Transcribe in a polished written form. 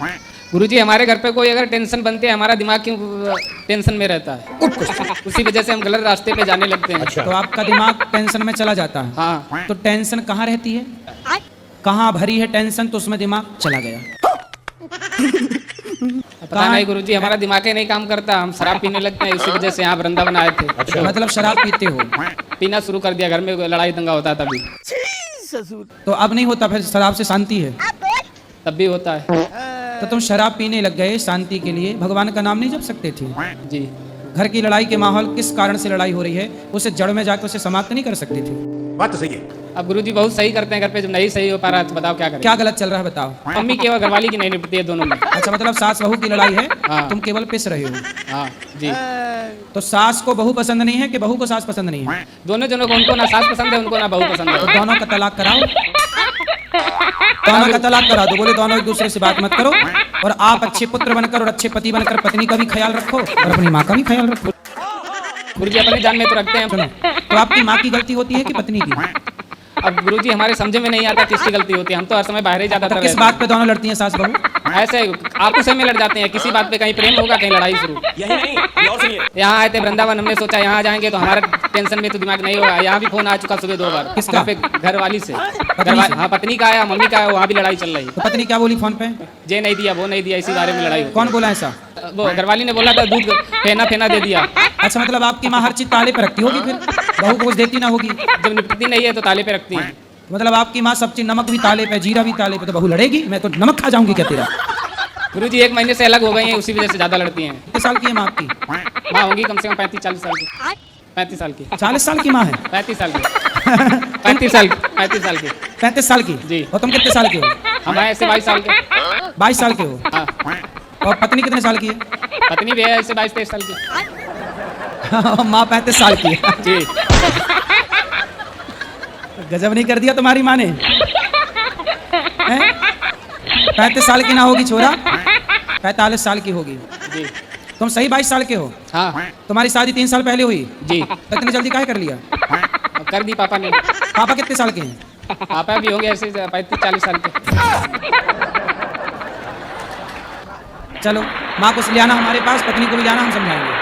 गुरुजी हमारे घर पे कोई अगर टेंशन बनती है हमारा दिमाग क्यों टेंशन में रहता है, उसी वजह से हम गलत रास्ते पे जाने लगते हैं। तो आपका दिमाग टेंशन में चला जाता है। हाँ, तो टेंशन कहाँ रहती है, कहाँ भरी है टेंशन, तो उसमें दिमाग चला गया। पता नहीं गुरुजी हमारा दिमाग ही नहीं काम करता, हम शराब पीने लगते हैं, इसी वजह से यहाँ वृंदावन आए थे। मतलब शराब पीते हो? पीना शुरू कर दिया, घर में लड़ाई दंगा होता था तभी। तो अब नहीं होता, फिर शराब से शांति है? तब भी होता है। तो तुम शराब पीने लग गए शांति के लिए, भगवान का नाम नहीं जप सकते थे? जी घर की लड़ाई के माहौल, किस कारण से लड़ाई हो रही है, उसे जड़ में जाकर उसे समाप्त नहीं कर सकते थे? बात तो सही है। अब गुरुजी बहुत सही करते हैं घर पे, जब नहीं सही हो पा रहा है तो बताओ क्या करें। क्या गलत चल रहा है बताओ। मम्मी की और घरवाली की नहीं निपटती है दोनों में। अच्छा, मतलब सास बहू की लड़ाई है, हाँ। तुम केवल पिस रहे हो। हाँ जी। तो सास को बहू पसंद नहीं है कि बहू को सास पसंद नहीं है? दोनों जनों को, उनको ना सास पसंद है उनको ना बहू पसंद तो है। दोनों का तलाक कराओ, दोनों का तलाक करा दो। बोले दोनों एक दूसरे से बात मत करो, और आप अच्छे पुत्र बनकर और अच्छे पति बनकर पत्नी का भी ख्याल रखो और अपनी माँ का भी ख्याल रखो। गुरुजी अपनी जान में तो रखते हैं। सुनो, तो आपकी माँ की गलती होती है कि पत्नी की? अब गुरुजी हमारे समझ में नहीं आता किसकी गलती होती है, हम तो हर समय बाहर ही जाता तो किस बात पे दोनों लड़ती हैं सास बहू? ऐसे आपस में लड़ जाते हैं, किसी बात पे कहीं प्रेम होगा कहीं लड़ाई शुरू। यही नहीं, ये और सुनिए। यहाँ आए थे वृंदावन, हमने सोचा यहाँ जाएंगे तो हमारा टेंशन में तो दिमाग नहीं होगा। यहाँ भी फोन आ चुका सुबह 2 बार। किसका? पे घर वाली से। पत्नी से? हाँ पत्नी का आया, मम्मी का आया, वहाँ भी लड़ाई चल रही। तो पत्नी क्या बोली फोन पे? ये नहीं दिया वो नहीं दिया, इसी बारे में लड़ाई हुई। कौन बोला ऐसा? वो घरवाली ने बोला था दूध फेना फेना दे दिया। अच्छा, मतलब आपकी माँ हर चीज ताले पे रखती होगी, फिर बहू को कुछ देती ना होगी? जब निपटती नहीं है तो ताले पे रखती है। मतलब आपकी माँ सब चीज, नमक भी ताले पे, जीरा भी ताले पे, तो बहू लड़ेगी? मैं तो नमक खा जाऊंगी क्या तेरा? गुरुजी 1 महीने से अलग हो गई हैं, उसी वजह से ज्यादा लड़ती हैं। कितने साल की है माँ आपकी? माँ होंगी कम से कम 35-40 साल की। 35 साल की। 40 साल की माँ है? 35 साल की। 35 साल 35 साल की। 35 साल की? जी। और तुम कितने साल के हो? हम ऐसे 22 साल के। 22 साल के हो? हाँ। और पत्नी कितने साल की है? पत्नी भी है ऐसे 22-23 साल की। माँ 35 साल की है। जी। गजब नहीं कर दिया तुम्हारी माँ ने? 35 साल की ना होगी छोरा, 45 साल की होगी। जी। तुम सही 22 साल के हो? हाँ तुम्हारी शादी 3 साल पहले हुई? जी। तो इतनी जल्दी काहे कर लिया? कर दी पापा ने। पापा कितने साल के हैं? पापा भी होंगे ऐसे 35-40 साल के। चलो माँ को ले आना हमारे पास, पत्नी को भी लाना, हम समझाएंगे।